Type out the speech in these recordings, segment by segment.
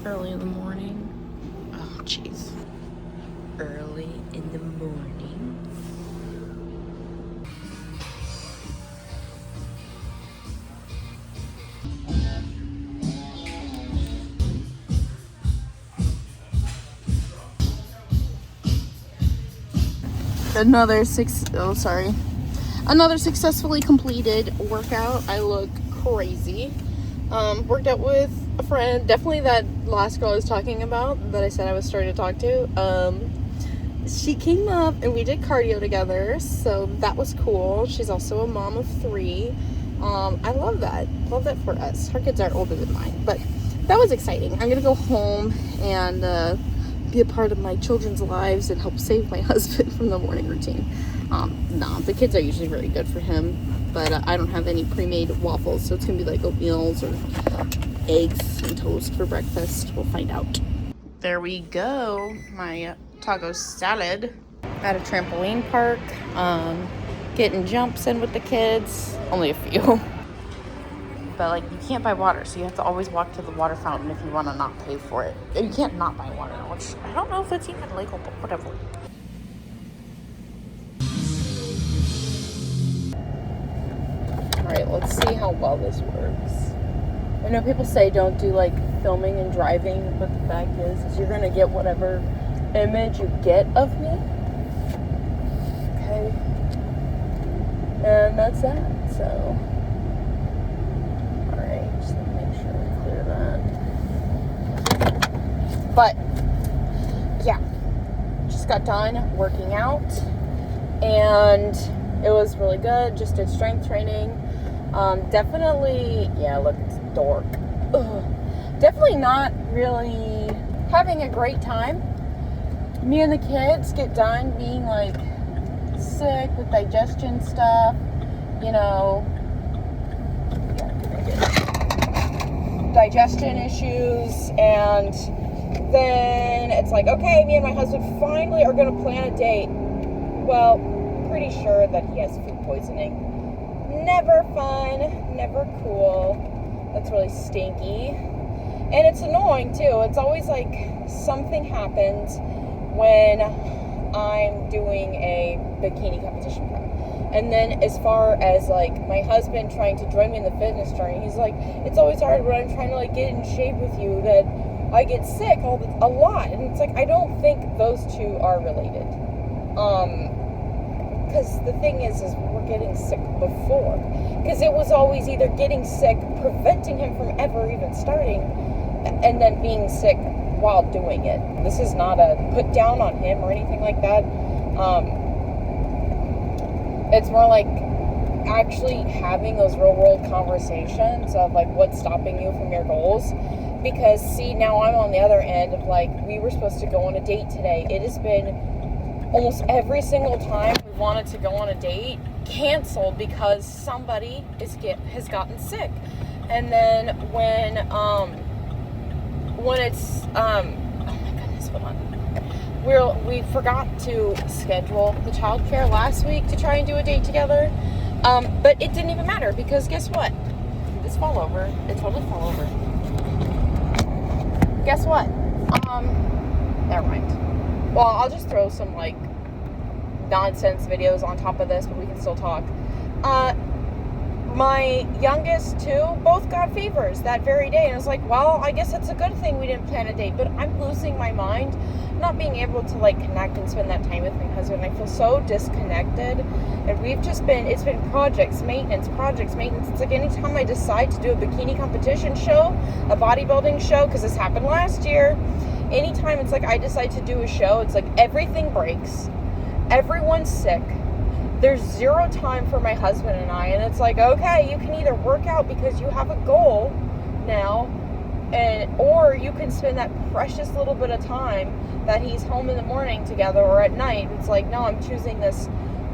Early in the morning. Oh, jeez. Early in the morning. Another successfully completed workout. I look crazy. Worked out with a friend, definitely that last girl I was talking about that I said I was starting to talk to. She came up and we did cardio together, so that was cool. She's also a mom of 3. I love that for us. Her kids are older than mine, but that was exciting. I'm gonna go home and be a part of my children's lives and help save my husband from the morning routine. No, the kids are usually very good for him, but I don't have any pre-made waffles, so it's gonna be like oatmeals or eggs and toast for breakfast. We'll find out. There we go, my taco salad at a trampoline park. Getting jumps in with the kids, only a few. But like, you can't buy water, so you have to always walk to the water fountain if you want to not pay for it. You can't not buy water, which I don't know if it's even legal, but whatever. Alright, let's see how well this works. I know people say don't do like filming and driving, but the fact is you're gonna get whatever image you get of me. Okay. And that's that, so. Alright, just make sure we clear that. But, yeah. Just got done working out, and it was really good. Just did strength training. Definitely, yeah, look, it's dark. Ugh. Definitely not really having a great time. Me and the kids get done being like sick with digestion stuff, you know, digestion issues, and then it's like, okay, me and my husband finally are going to plan a date. Well, pretty sure that he has food poisoning. Never fun, never cool. That's really stinky. And it's annoying too. It's always like something happens when I'm doing a bikini competition prep. And then as far as like my husband trying to join me in the fitness journey, he's like, it's always hard when I'm trying to like get in shape with you that I get sick a lot. And it's like, I don't think those two are related. Because the thing is we're getting sick before. Because it was always either getting sick, preventing him from ever even starting, and then being sick while doing it. This is not a put down on him or anything like that. It's more like actually having those real world conversations of like what's stopping you from your goals. Because see, now I'm on the other end of like, we were supposed to go on a date today. It has been almost every single time we wanted to go on a date canceled because somebody has gotten sick. And then when it's oh my goodness, hold on. We forgot to schedule the childcare last week to try and do a date together. But it didn't even matter because guess what? This fall over. It totally fell over. Guess what? Never mind. Well, I'll just throw some like nonsense videos on top of this, but we can still talk. My youngest two both got fevers that very day, and I was like, well, I guess it's a good thing we didn't plan a date, but I'm losing my mind not being able to like connect and spend that time with my husband. I feel so disconnected, and it's been projects, maintenance. It's like anytime I decide to do a bikini competition show, a bodybuilding show, because this happened last year, anytime it's like I decide to do a show, it's like everything breaks, everyone's sick, there's zero time for my husband and I, and it's like, okay, you can either work out because you have a goal now, or you can spend that precious little bit of time that he's home in the morning together or at night. It's like, no, I'm choosing this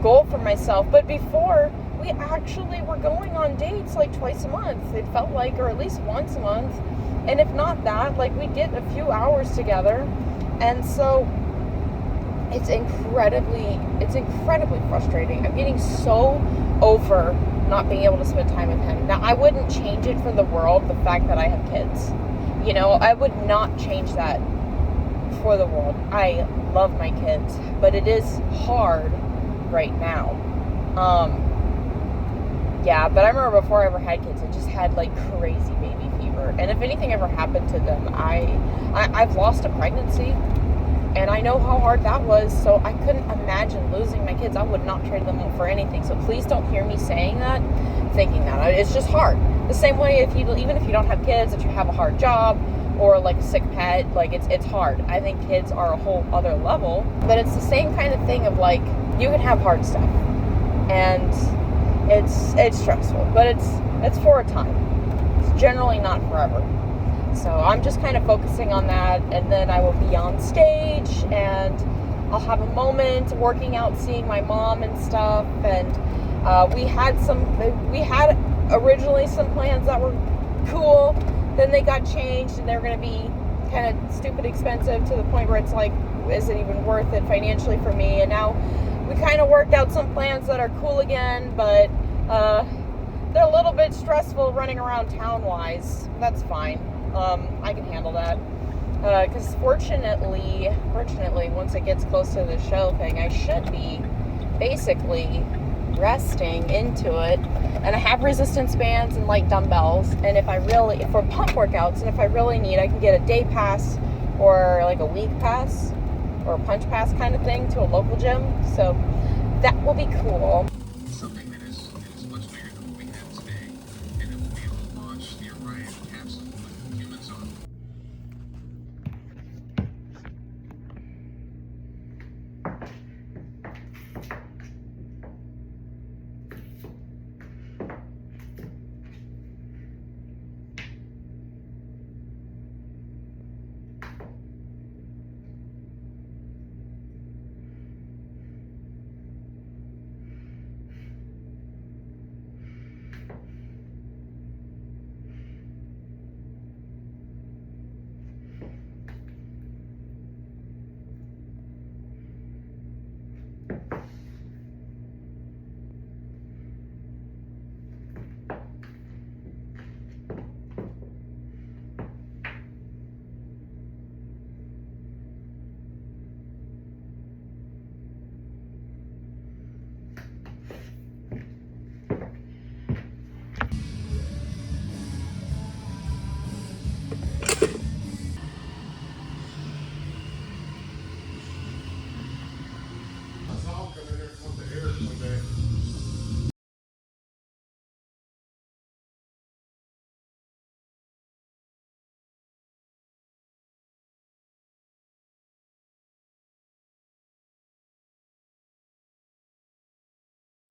goal for myself. But before, we actually were going on dates like twice a month, it felt like, or at least once a month, and if not that, like we'd get a few hours together. And so it's incredibly frustrating. I'm getting so over not being able to spend time with him. Now, I wouldn't change it for the world, the fact that I have kids. You know, I would not change that for the world. I love my kids, but it is hard right now. Yeah, but I remember before I ever had kids, I just had like crazy baby fever. And if anything ever happened to them, I've lost a pregnancy, and I know how hard that was. So I couldn't imagine losing my kids. I would not trade them for anything. So please don't hear me saying that, thinking that. It's just hard. The same way even if you don't have kids, if you have a hard job or like a sick pet, like it's hard. I think kids are a whole other level, but it's the same kind of thing of like, you can have hard stuff, and it's stressful, but it's for a time. It's generally not forever. So I'm just kind of focusing on that, and then I will be on stage, and I'll have a moment working out, seeing my mom and stuff. And we had originally some plans that were cool, then they got changed, and they're going to be kind of stupid expensive to the point where it's like, is it even worth it financially for me? And now we kind of worked out some plans that are cool again, but they're a little bit stressful running around town-wise. That's fine. I can handle that. Because fortunately, once it gets close to the show thing, I should be basically resting into it. And I have resistance bands and light dumbbells. And for pump workouts, and if I really need, I can get a day pass or like a week pass or a punch pass kind of thing to a local gym. So that will be cool. Something that is much bigger than what we have today, and it will be able to launch the Orion capsule with humans on.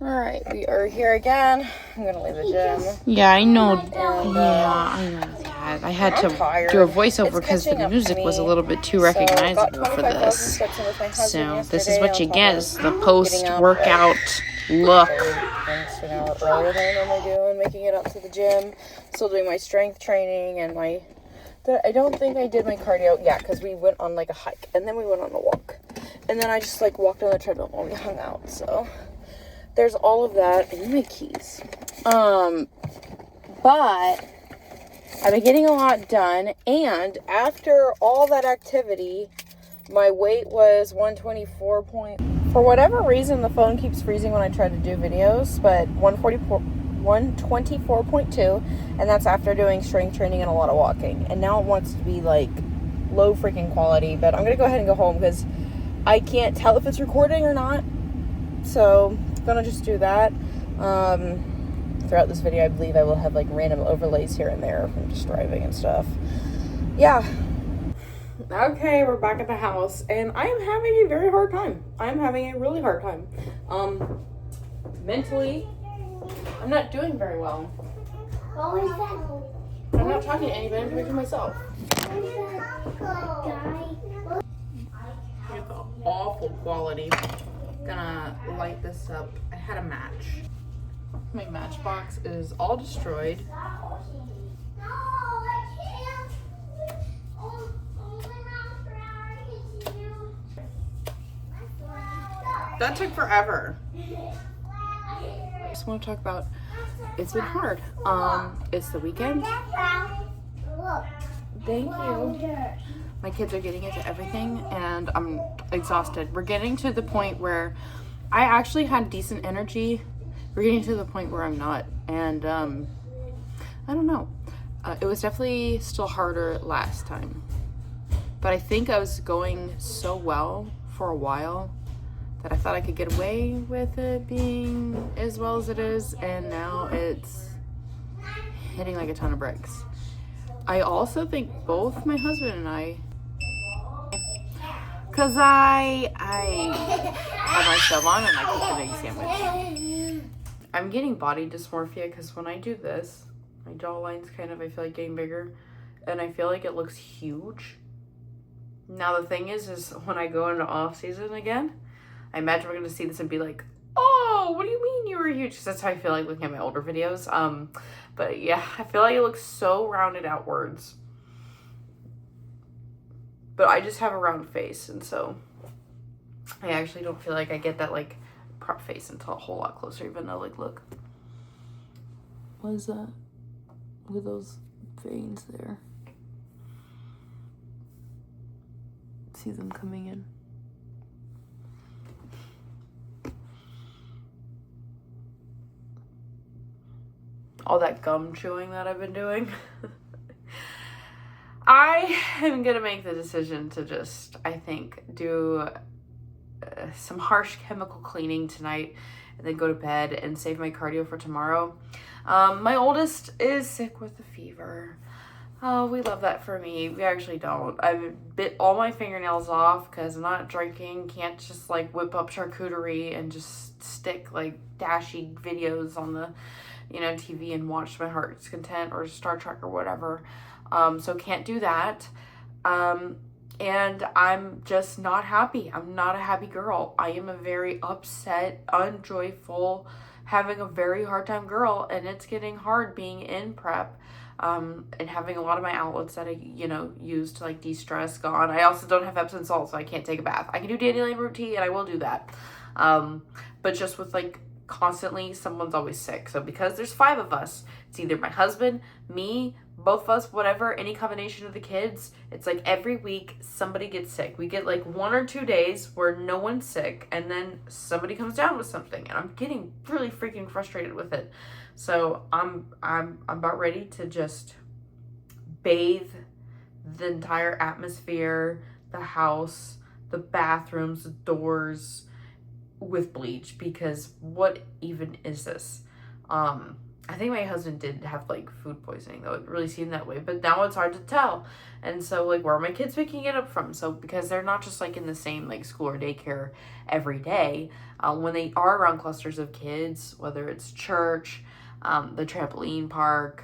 Alright, we are here again. I'm gonna leave the gym. Yeah, I know. And, I know that. I had to do a voiceover because the music was a little bit too recognizable for this. So this is what you get: is the post-workout look. Thanks for an hour earlier than I normally do, and making it up to the gym. Still doing my strength training and I don't think I did my cardio. Yeah, because we went on like a hike and then we went on a walk, and then I just like walked on the treadmill while we hung out. So there's all of that, and my keys. But I've been getting a lot done, and after all that activity, my weight was 124 point. For whatever reason, the phone keeps freezing when I try to do videos, but 124.2, and that's after doing strength training and a lot of walking. And now it wants to be like low freaking quality, but I'm gonna go ahead and go home because I can't tell if it's recording or not. So I'm gonna just do that. Throughout this video, I believe I will have like random overlays here and there from just driving and stuff. Yeah. Okay, we're back at the house, and I am having a very hard time. I'm having a really hard time. Mentally, I'm not doing very well. I'm not talking to anybody, I'm talking to myself. It's awful quality. Gonna light this up. I had a match. My matchbox is all destroyed. That took forever. I just want to talk about, it's been hard. It's the weekend. Thank you. My kids are getting into everything, and I'm exhausted. We're getting to the point where I actually had decent energy. We're getting to the point where I'm not. And I don't know. It was definitely still harder last time. But I think I was going so well for a while that I thought I could get away with it being as well as it is. And now it's hitting like a ton of bricks. I also think both my husband and I, because I have my stove on and I cook an egg sandwich. I'm getting body dysmorphia because when I do this, my jawline's kind of, I feel like getting bigger, and I feel like it looks huge. Now the thing is when I go into off season again, I imagine we're gonna see this and be like, oh, what do you mean you were huge? Because that's how I feel like looking at my older videos. But yeah, I feel like it looks so rounded outwards. But I just have a round face, and so I actually don't feel like I get that like prep face until a whole lot closer, even though like, look. What is that? Look at those veins there. See them coming in. All that gum chewing that I've been doing. I am gonna make the decision to just, I think, do some harsh chemical cleaning tonight and then go to bed and save my cardio for tomorrow. My oldest is sick with a fever. Oh, we love that for me. We actually don't. I bit all my fingernails off because I'm not drinking. Can't just like whip up charcuterie and just stick like dashy videos on the, TV and watch my heart's content or Star Trek or whatever. So can't do that. And I'm just not happy. I'm not a happy girl. I am a very upset, unjoyful, having a very hard time girl, and it's getting hard being in prep. And having a lot of my outlets that I, use to like de-stress gone. I also don't have Epsom salt, so I can't take a bath. I can do dandelion root tea, and I will do that. But just with like constantly, someone's always sick. So because there's 5 of us, it's either my husband, me, both of us, whatever, any combination of the kids. It's like every week somebody gets sick. We get like 1 or 2 days where no one's sick, and then somebody comes down with something, and I'm getting really freaking frustrated with it. So I'm about ready to just bathe the entire atmosphere, the house, the bathrooms, the doors with bleach, because what even is this? I think my husband did have like food poisoning, though. It really seemed that way, but now it's hard to tell. And so like, where are my kids picking it up from? So because they're not just like in the same like school or daycare every day, when they are around clusters of kids, whether it's church, the trampoline park,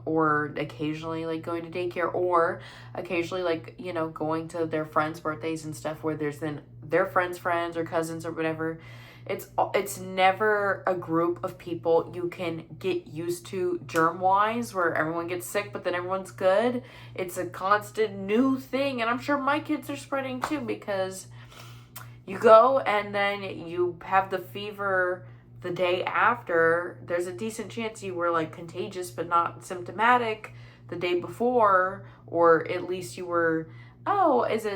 or occasionally like going to daycare, or occasionally like, going to their friends' birthdays and stuff where there's then their friends' friends or cousins or whatever. It's never a group of people you can get used to germ-wise where everyone gets sick but then everyone's good. It's a constant new thing, and I'm sure my kids are spreading too, because you go and then you have the fever the day after. There's a decent chance you were like contagious but not symptomatic the day before, or at least you were, is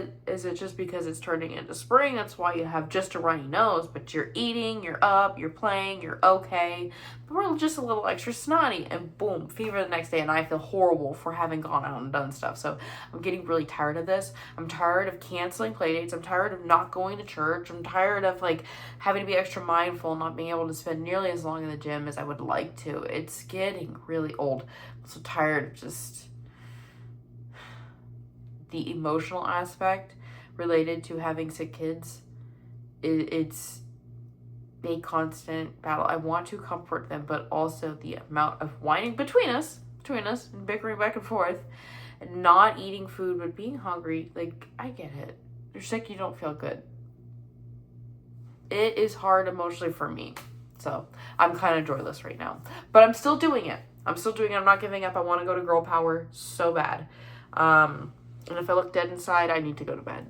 it just because it's turning into spring? That's why you have just a runny nose, but you're eating, you're up, you're playing, you're okay, but we're just a little extra snotty, and boom, fever the next day, and I feel horrible for having gone out and done stuff. So I'm getting really tired of this. I'm tired of canceling playdates. I'm tired of not going to church. I'm tired of like having to be extra mindful, not being able to spend nearly as long in the gym as I would like to. It's getting really old. I'm so tired of just the emotional aspect related to having sick kids. It's a constant battle. I want to comfort them, but also the amount of whining between us and bickering back and forth, and not eating food but being hungry. Like, I get it. You're sick, you don't feel good. It is hard emotionally for me. So I'm kind of joyless right now, but I'm still doing it. I'm not giving up. I want to go to girl power so bad. And if I look dead inside, I need to go to bed.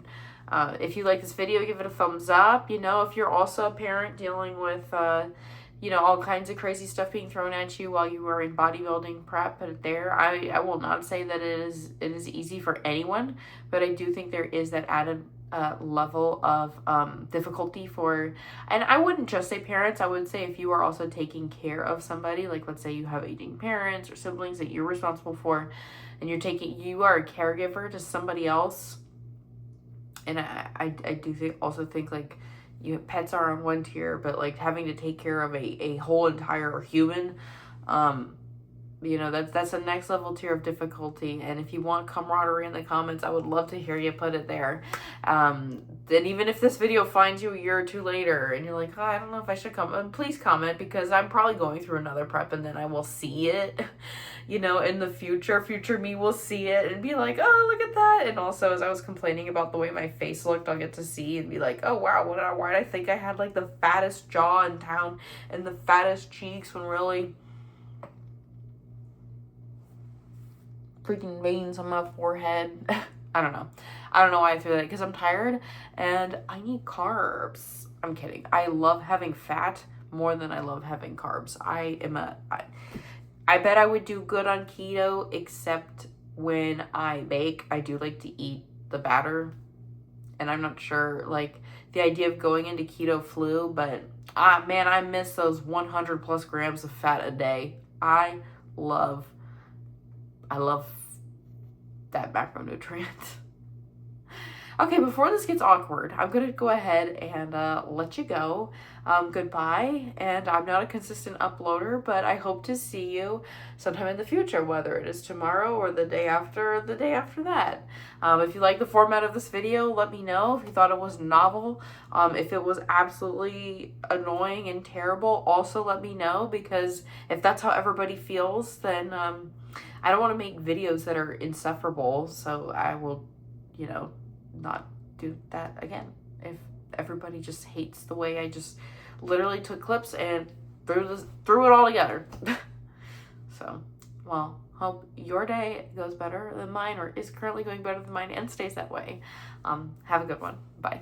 If you like this video, give it a thumbs up. If you're also a parent dealing with you know, all kinds of crazy stuff being thrown at you while you are in bodybuilding prep. But there, I will not say that it is easy for anyone, but I do think there is that added level of difficulty for, and I wouldn't just say parents, I would say if you are also taking care of somebody, like let's say you have aging parents or siblings that you're responsible for, and you are a caregiver to somebody else. And I do think like, pets are on one tier, but like having to take care of a whole entire human, you know, that's the next level tier of difficulty. And if you want camaraderie in the comments, I would love to hear you put it there. Then even if this video finds you a year or two later and you're like, oh, I don't know if I should comment, please comment, because I'm probably going through another prep and then I will see it, you know, in the future me will see it and be like, oh, look at that. And also, as I was complaining about the way my face looked, I'll get to see and be like, oh wow, why did I think I had like the fattest jaw in town and the fattest cheeks, when really freaking veins on my forehead. I don't know why I threw that, because I'm tired and I need carbs. I'm kidding. I love having fat more than I love having carbs. I bet I would do good on keto, except when I bake. I do like to eat the batter, and I'm not sure, like, the idea of going into keto flu, but man, I miss those 100 plus grams of fat a day. I love that macronutrient. Okay, before this gets awkward, I'm going to go ahead and let you go. Goodbye, and I'm not a consistent uploader, but I hope to see you sometime in the future, whether it is tomorrow or the day after that. If you like the format of this video, let me know. If you thought it was novel, if it was absolutely annoying and terrible, also let me know, because if that's how everybody feels, then I don't want to make videos that are insufferable, so I will, you know, not do that again. If everybody just hates the way I just literally took clips and threw it all together. So, well, hope your day goes better than mine, or is currently going better than mine, and stays that way. Have a good one. Bye.